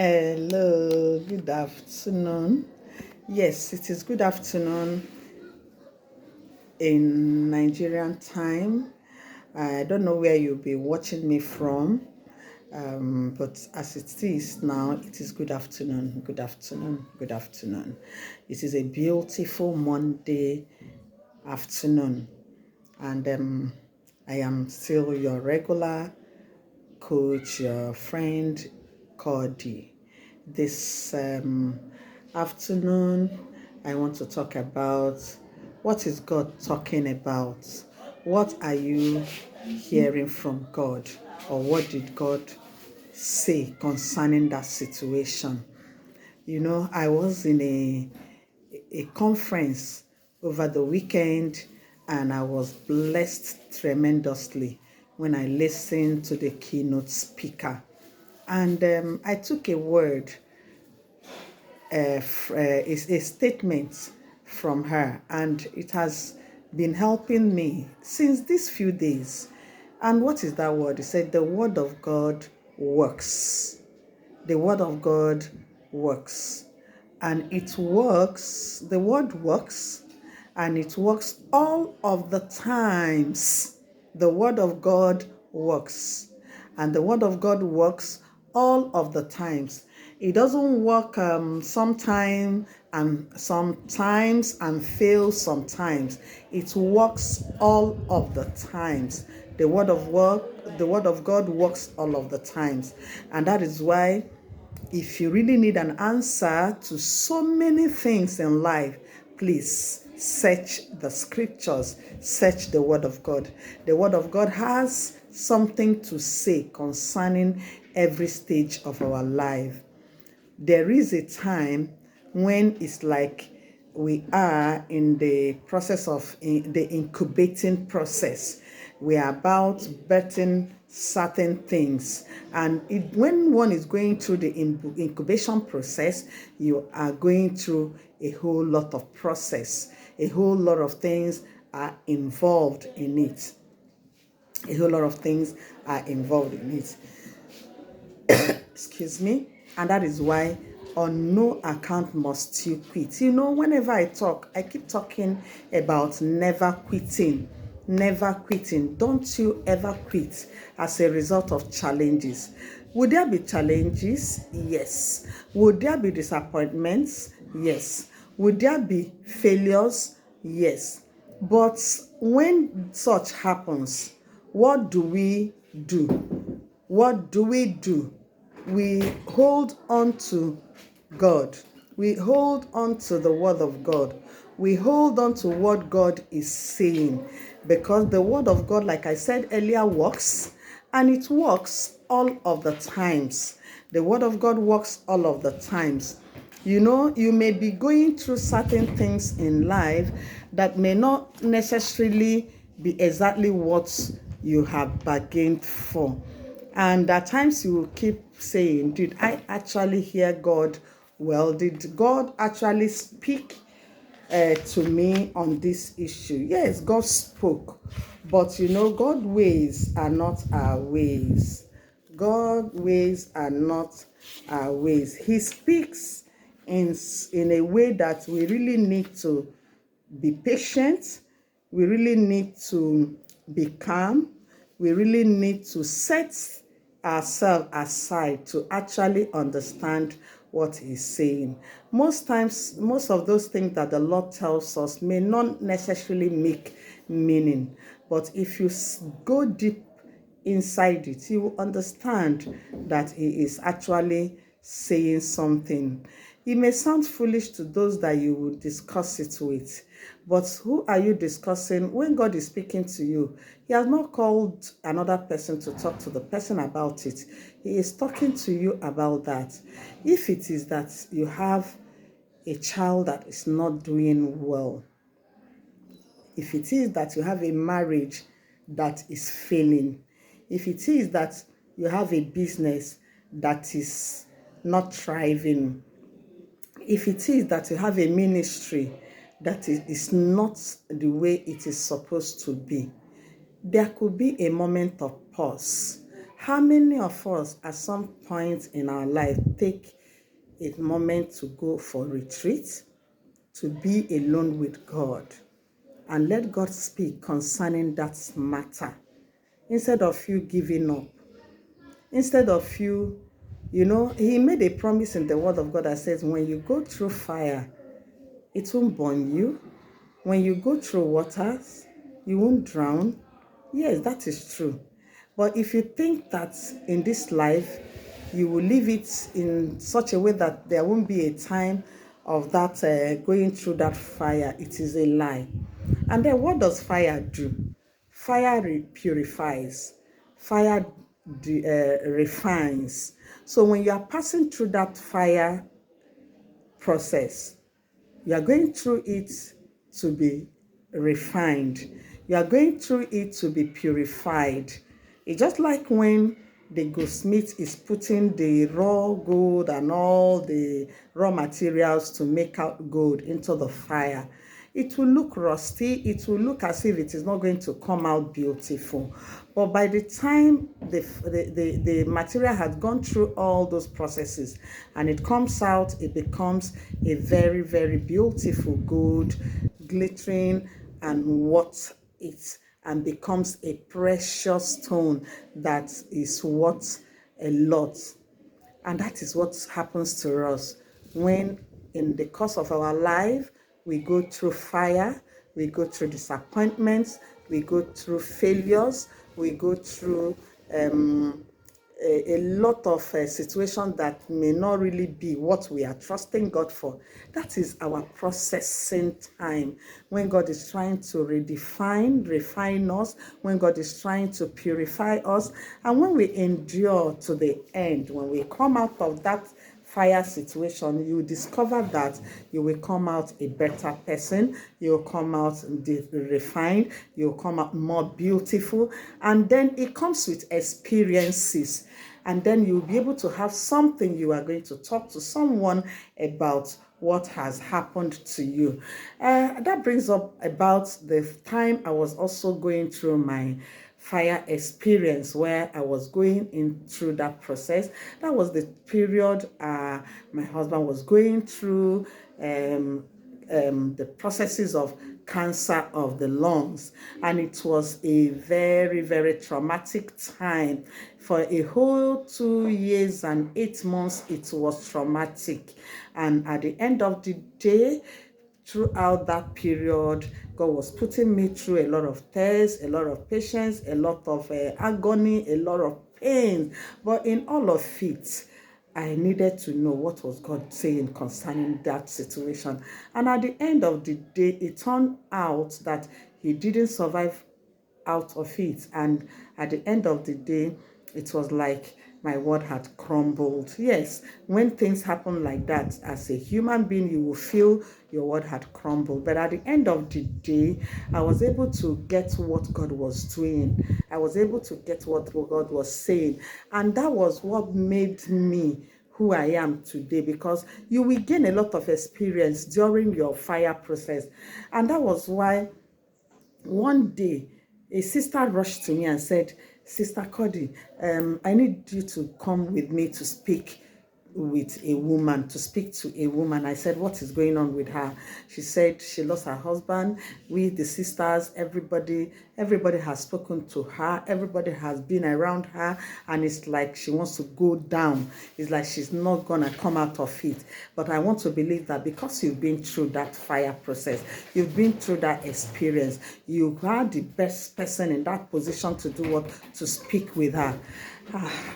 Hello, good afternoon. Yes, it is good afternoon in Nigerian time. I don't know where you'll be watching me from, but as it is now, it is good afternoon, good afternoon, good afternoon. It is a beautiful Monday afternoon, and I am still your regular coach, your friend, Cody. This afternoon, I want to talk about what is God talking about? What are you hearing from God? Or what did God say concerning that situation? You know, I was in a conference over the weekend and I was blessed tremendously when I listened to the keynote speaker. And I took a word, a statement from her, and it has been helping me since these few days. And what is that word? It said, the word of God works. The word of God works. And it works, the word works, and it works all of the times. The word of God works. And the word of God works all of the times. It doesn't work sometimes and fail sometimes. It works all of the times. The word of God works all of the times. And that is why if you really need an answer to so many things in life, please search the scriptures, search the word of God. The word of God has something to say concerning every stage of our life. There is a time when it's like we are in the process of the incubating process. We are about birthing certain things. And when one is going through the incubation process, you are going through a whole lot of process. A whole lot of things are involved in it. A whole lot of things are involved in it. Excuse me. And that is why on no account must you quit. You know, whenever I talk, I keep talking about never quitting. Never quitting. Don't you ever quit as a result of challenges. Would there be challenges? Yes. Would there be disappointments? Yes. Would there be failures? Yes. But when such happens, what do we do? What do we do? We hold on to God. We hold on to the word of God. We hold on to what God is saying, because the word of God, like I said earlier, works, and it works all of the times. The word of God works all of the times. You know, you may be going through certain things in life that may not necessarily be exactly what you have bargained for. And at times you will keep saying, did I actually hear God? Well, did God actually speak to me on this issue? Yes, God spoke. But you know, God's ways are not our ways. God's ways are not our ways. He speaks in a way that we really need to be patient. We really need to be calm. We really need to set ourselves aside to actually understand what he's saying. Most times, most of those things that the Lord tells us may not necessarily make meaning. But if you go deep inside it, you will understand that he is actually saying something. It may sound foolish to those that you will discuss it with, but who are you discussing? When God is speaking to you, he has not called another person to talk to the person about it. He is talking to you about that. If it is that you have a child that is not doing well, if it is that you have a marriage that is failing, if it is that you have a business that is not thriving, if it is that you have a ministry that is not the way it is supposed to be, there could be a moment of pause. How many of us at some point in our life take a moment to go for retreat, to be alone with God, and let God speak concerning that matter, instead of you giving up, instead of you, he made a promise in the word of God that says, when you go through fire, it won't burn you. When you go through waters, you won't drown. Yes, that is true. But if you think that in this life, you will live it in such a way that there won't be a time of that going through that fire, it is a lie. And then what does fire do? Fire purifies. Fire refines. So when you are passing through that fire process, you are going through it to be refined. You are going through it to be purified. It's just like when the goldsmith is putting the raw gold and all the raw materials to make out gold into the fire. It will look rusty. It will look as if it is not going to come out beautiful. But by the time the material has gone through all those processes and it comes out, it becomes a very, very beautiful gold, glittering and worth it, and becomes a precious stone that is worth a lot. And that is what happens to us when, in the course of our life, we go through fire, we go through disappointments, we go through failures, we go through a lot of situations that may not really be what we are trusting God for. That is our processing time, when God is trying to refine us, when God is trying to purify us, and when we endure to the end, when we come out of that fire situation, you discover that you will come out a better person, you'll come out refined, you'll come out more beautiful, and then it comes with experiences, and then you'll be able to have something you are going to talk to someone about what has happened to you. That brings up about the time I was also going through my fire experience, where I was going in through that process. That was the period my husband was going through the processes of cancer of the lungs, and it was a very, very traumatic time. For a whole 2 years and 8 months, it was traumatic. And at the end of the day, throughout that period, God was putting me through a lot of tests, a lot of patience, a lot of agony, a lot of pain. But in all of it, I needed to know what was God saying concerning that situation. And at the end of the day, it turned out that he didn't survive out of it. And at the end of the day, it was like my world had crumbled. Yes, when things happen like that, as a human being, you will feel your world had crumbled. But at the end of the day, I was able to get what God was doing. I was able to get what God was saying. And that was what made me who I am today, because you will gain a lot of experience during your fire process. And that was why one day a sister rushed to me and said, Sister Cody, I need you to come with me to speak with a woman, to speak to a woman. I said, what is going on with her? She said she lost her husband. We, the sisters, everybody has spoken to her. Everybody has been around her, and it's like she wants to go down. It's like she's not gonna come out of it. But I want to believe that because you've been through that fire process, you've been through that experience, you are the best person in that position to do what? To speak with her.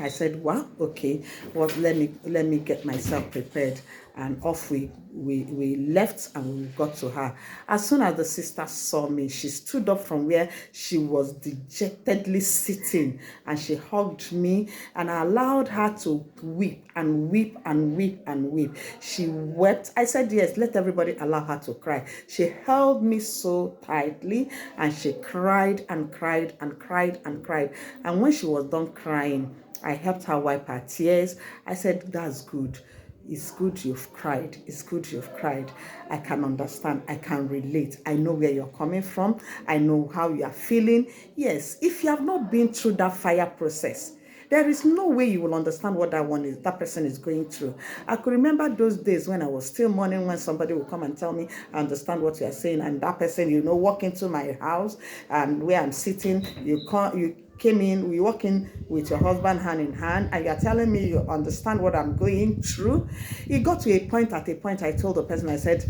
I said, well, okay, well, let me get myself prepared. And off we left, and we got to her. As soon as the sister saw me, she stood up from where she was dejectedly sitting, and she hugged me, and I allowed her to weep and weep and weep and weep. She wept. I said, yes, let everybody allow her to cry. She held me so tightly, and she cried and cried and cried and cried. And when she was done crying, I helped her wipe her tears. I said, that's good. It's good you've cried. It's good you've cried. I can understand. I can relate. I know where you're coming from. I know how you are feeling. Yes, if you have not been through that fire process, There is no way you will understand what that person is going through. I could remember those days when I was still mourning, when somebody would come and tell me, I understand what you are saying, and that person, walk into my house and where I'm sitting, you came in, we walk in with your husband hand in hand, and you're telling me you understand what I'm going through. It got to a point, I told the person, I said,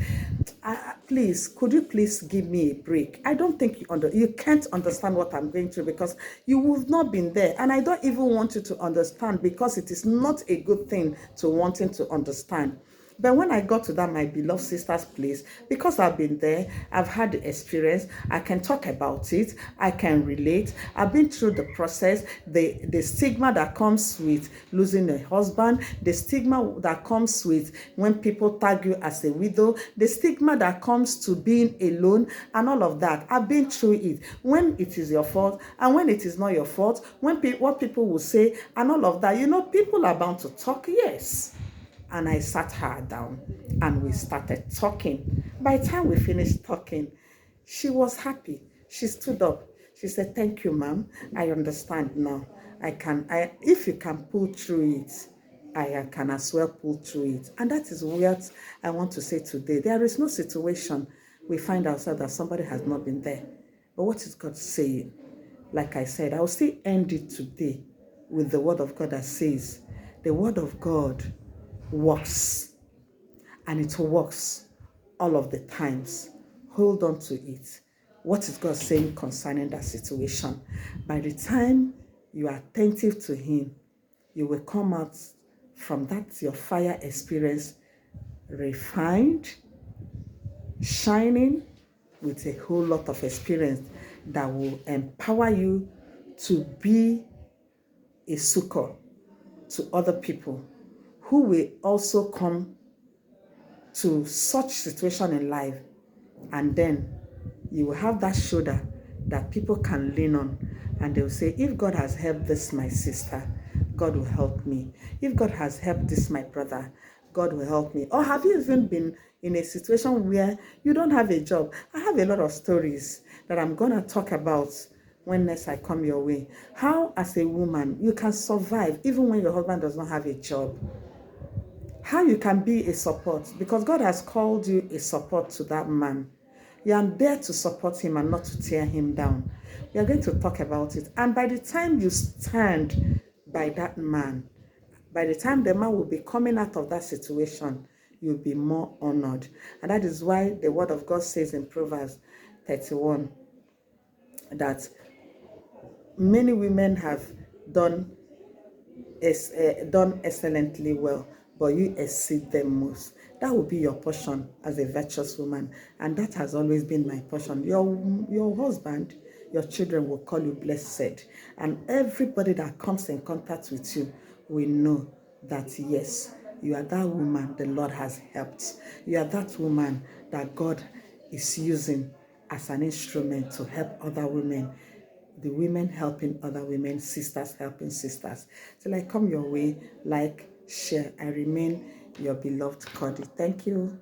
please, could you please give me a break? I don't think you can't understand what I'm going through, because you have not been there, and I don't even want you to understand, because it is not a good thing to wanting to understand. But when I got to that my beloved sister's place, because I've been there, I've had the experience, I can talk about it, I can relate, I've been through the process, the stigma that comes with losing a husband, the stigma that comes with when people tag you as a widow, the stigma that comes to being alone, and all of that. I've been through it. When it is your fault, and when it is not your fault, what people will say, and all of that. People are bound to talk, yes. And I sat her down and we started talking. By the time we finished talking, she was happy. She stood up. She said, thank you, ma'am. I understand now. If you can pull through it, I can as well pull through it. And that is what I want to say today. There is no situation we find ourselves that somebody has not been there. But what is God saying? Like I said, I will still end it today with the word of God that says, the word of God works, and it works all of the times. Hold on to it. What is God saying concerning that situation? By the time you are attentive to him, you will come out from that your fire experience refined, shining, with a whole lot of experience that will empower you to be a succor to other people who will also come to such situation in life, and then you will have that shoulder that people can lean on, and they will say, if God has helped this my sister, God will help me. If God has helped this my brother, God will help me. Or have you even been in a situation where you don't have a job? I have a lot of stories that I'm going to talk about when next I come your way. How, as a woman, you can survive even when your husband does not have a job. How you can be a support, because God has called you a support to that man. You are there to support him and not to tear him down. We are going to talk about it. And by the time you stand by that man, by the time the man will be coming out of that situation, you'll be more honored. And that is why the word of God says in Proverbs 31 that many women have done excellently well, but you exceed them most. That will be your portion as a virtuous woman, and that has always been my portion. Your husband, your children will call you blessed, and everybody that comes in contact with you will know that yes, you are that woman the Lord has helped. You are that woman that God is using as an instrument to help other women, the women helping other women, sisters helping sisters. Till I come your way, like, share. I remain your beloved Cody. Thank you.